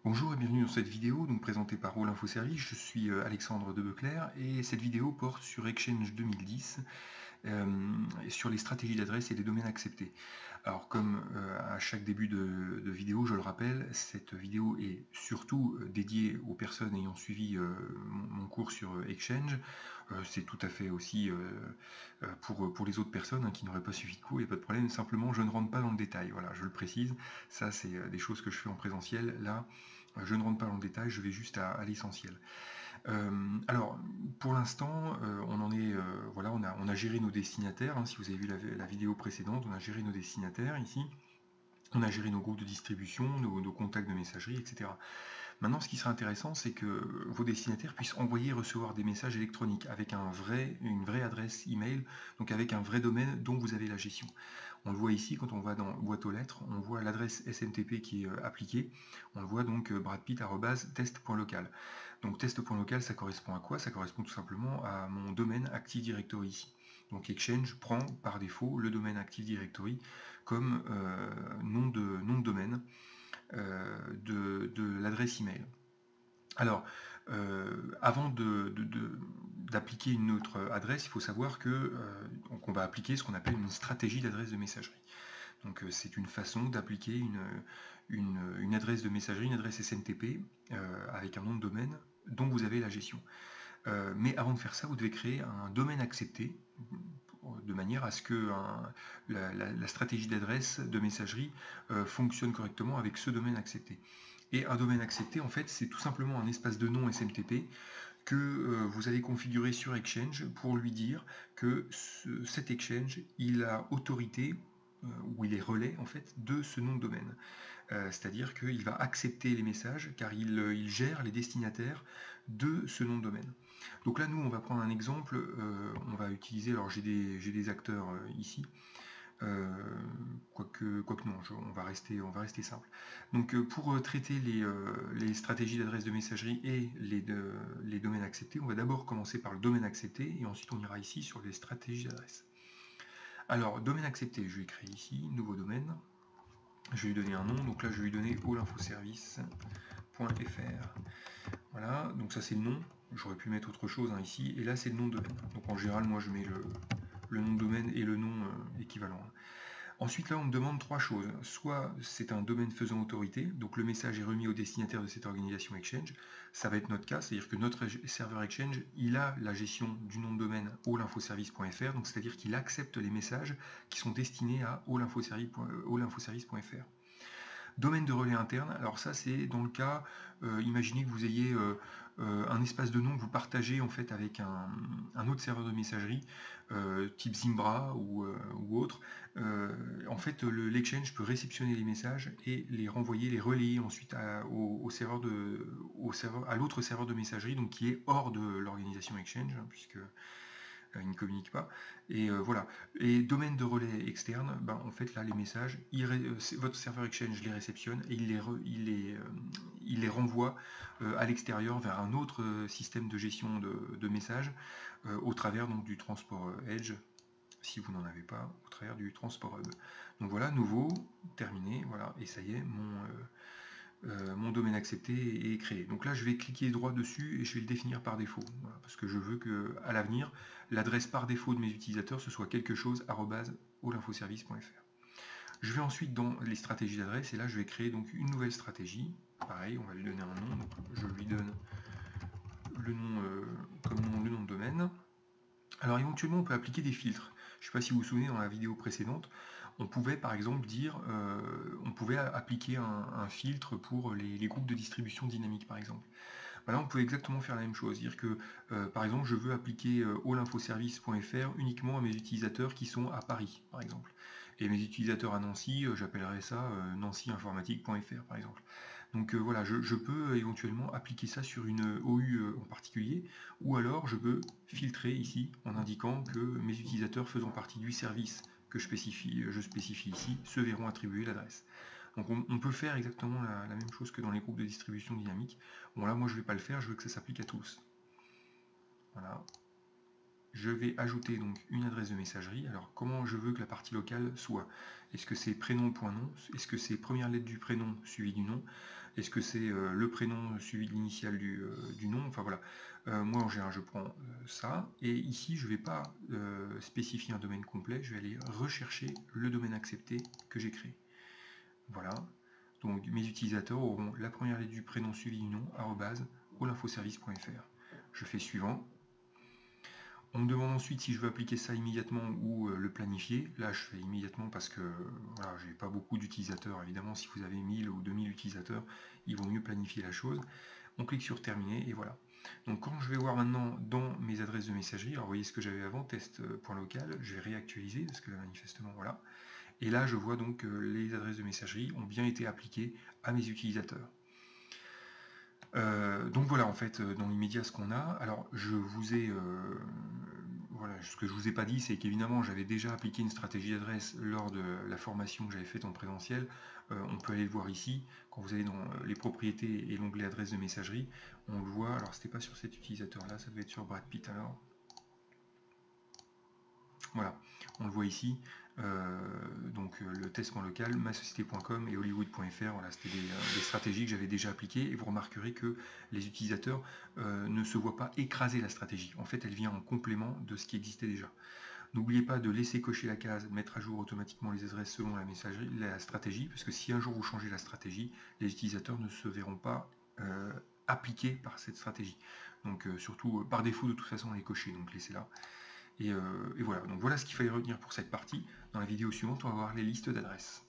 Bonjour et bienvenue dans cette vidéo donc présentée par All Info Service. Je suis Alexandre Debeclerc et cette vidéo porte sur Exchange 2010 et sur les stratégies d'adresse et les domaines acceptés. Alors comme à chaque début de vidéo, je le rappelle, cette vidéo est surtout dédiée aux personnes ayant suivi mon cours sur Exchange. C'est tout à fait aussi pour les autres personnes qui n'auraient pas suivi de cours, il n'y a pas de problème, simplement je ne rentre pas dans le détail, voilà, je le précise, ça c'est des choses que je fais en présentiel, là je ne rentre pas dans le détail, je vais juste à l'essentiel. Alors, pour l'instant, on en est, voilà, on a géré nos destinataires, si vous avez vu la vidéo précédente, on a géré nos destinataires ici, on a géré nos groupes de distribution, nos contacts de messagerie, etc. Maintenant, ce qui serait intéressant, c'est que vos destinataires puissent envoyer et recevoir des messages électroniques avec une vraie adresse email, donc avec un vrai domaine dont vous avez la gestion. On le voit ici, quand on va dans boîte aux lettres, on voit l'adresse SMTP qui est appliquée. On le voit donc bradpitt@test.local. Donc test.local, ça correspond à quoi? Ça correspond tout simplement à mon domaine Active Directory ici. Donc Exchange prend par défaut le domaine Active Directory comme nom de domaine de l'adresse email. Alors, avant d'appliquer une autre adresse, il faut savoir que on va appliquer ce qu'on appelle une stratégie d'adresse de messagerie. Donc c'est une façon d'appliquer une adresse de messagerie, une adresse SMTP avec un nom de domaine dont vous avez la gestion. Mais avant de faire ça, vous devez créer un domaine accepté de manière à ce que la stratégie d'adresse de messagerie fonctionne correctement avec ce domaine accepté. Et un domaine accepté, en fait, c'est tout simplement un espace de nom SMTP que vous allez configurer sur Exchange pour lui dire que cet Exchange, il a autorité ou il est relais en fait de ce nom de domaine. C'est-à-dire qu'il va accepter les messages car il gère les destinataires de ce nom de domaine. Donc là, nous, on va prendre un exemple. On va utiliser, alors j'ai des acteurs ici. Quoique non, on va rester simple. Donc pour traiter les stratégies d'adresse de messagerie et les domaines acceptés, on va d'abord commencer par le domaine accepté et ensuite on ira ici sur les stratégies d'adresse. Alors, domaine accepté, je vais créer ici, nouveau domaine. Je vais lui donner un nom, donc là je vais lui donner allinfoservice.fr. Voilà, donc ça c'est le nom. J'aurais pu mettre autre chose ici, et là c'est le nom de domaine. Donc en général, moi je mets le nom de domaine et le nom équivalent. Ensuite, là, on me demande trois choses. Soit c'est un domaine faisant autorité, donc le message est remis au destinataire de cette organisation Exchange. Ça va être notre cas, c'est-à-dire que notre serveur Exchange, il a la gestion du nom de domaine allinfoservice.fr, donc c'est-à-dire qu'il accepte les messages qui sont destinés à allinfoservice.fr. Domaine de relais interne, alors ça c'est dans le cas, imaginez que vous ayez un espace de nom que vous partagez en fait avec un autre serveur de messagerie, type Zimbra ou autre. En fait, l'Exchange peut réceptionner les messages et les renvoyer, les relayer ensuite à l'autre serveur de messagerie, donc qui est hors de l'organisation Exchange, puisque il ne communique pas. Et voilà. Et domaine de relais externe, en fait là les messages, votre serveur Exchange les réceptionne et il les renvoie à l'extérieur vers un autre système de gestion de messages au travers donc du transport Edge, si vous n'en avez pas, au travers du transport hub. Donc voilà, nouveau, terminé, voilà, et ça y est, mon domaine accepté est créé. Donc là, je vais cliquer droit dessus et je vais le définir par défaut, voilà, parce que je veux que à l'avenir, l'adresse par défaut de mes utilisateurs, ce soit quelque chose @allinfoservice.fr. Je vais ensuite dans les stratégies d'adresse et là, je vais créer donc une nouvelle stratégie. Pareil, on va lui donner un nom. Donc je lui donne le nom comme nom, le nom de domaine. Alors éventuellement, on peut appliquer des filtres. Je ne sais pas si vous vous souvenez, dans la vidéo précédente, on pouvait par exemple dire, on pouvait appliquer un filtre pour les groupes de distribution dynamique par exemple. Là, on peut exactement faire la même chose, dire que par exemple, je veux appliquer allinfoservice.fr uniquement à mes utilisateurs qui sont à Paris par exemple. Et mes utilisateurs à Nancy, j'appellerai ça nancyinformatique.fr par exemple. Donc voilà, je peux éventuellement appliquer ça sur une OU en particulier, ou alors je peux filtrer ici en indiquant que mes utilisateurs faisant partie du service que je spécifie ici se verront attribuer l'adresse. Donc on peut faire exactement la même chose que dans les groupes de distribution dynamique. Bon là moi je ne vais pas le faire, je veux que ça s'applique à tous. Voilà. Je vais ajouter donc une adresse de messagerie. Alors comment je veux que la partie locale soit? Est-ce que c'est prénom.nom? Est-ce que c'est première lettre du prénom suivi du nom? Est-ce que c'est le prénom suivi de l'initiale du nom? Enfin voilà. Moi en général je prends ça, et ici je ne vais pas spécifier un domaine complet, je vais aller rechercher le domaine accepté que j'ai créé. Voilà. Donc mes utilisateurs auront la première lettre du prénom suivi du nom, @allinfoservice.fr. Je fais suivant. On me demande ensuite si je veux appliquer ça immédiatement ou le planifier. Là, je fais immédiatement parce que voilà, j'ai pas beaucoup d'utilisateurs. Évidemment, si vous avez 1000 ou 2000 utilisateurs, il vaut mieux planifier la chose. On clique sur terminer et voilà. Donc quand je vais voir maintenant dans mes adresses de messagerie, alors vous voyez ce que j'avais avant, test.local, je vais réactualiser parce que là manifestement voilà. Et là je vois donc que les adresses de messagerie ont bien été appliquées à mes utilisateurs. Donc voilà en fait dans l'immédiat ce qu'on a. Alors je vous ai voilà, ce que je vous ai pas dit, c'est qu'évidemment j'avais déjà appliqué une stratégie d'adresse lors de la formation que j'avais faite en présentiel. On peut aller le voir ici, quand vous allez dans les propriétés et l'onglet adresse de messagerie, on le voit. Alors c'était pas sur cet utilisateur là, ça devait être sur Brad Pitt alors. Voilà, on le voit ici, donc le test.local, masociété.com et hollywood.fr, voilà, c'était des stratégies que j'avais déjà appliquées, et vous remarquerez que les utilisateurs ne se voient pas écraser la stratégie. En fait, elle vient en complément de ce qui existait déjà. N'oubliez pas de laisser cocher la case, mettre à jour automatiquement les adresses selon la messagerie, la stratégie, parce que si un jour vous changez la stratégie, les utilisateurs ne se verront pas appliqués par cette stratégie. Donc surtout, par défaut, de toute façon, les cocher, donc laissez-la. Et voilà, donc voilà ce qu'il fallait retenir pour cette partie. Dans la vidéo suivante, on va voir les listes d'adresses.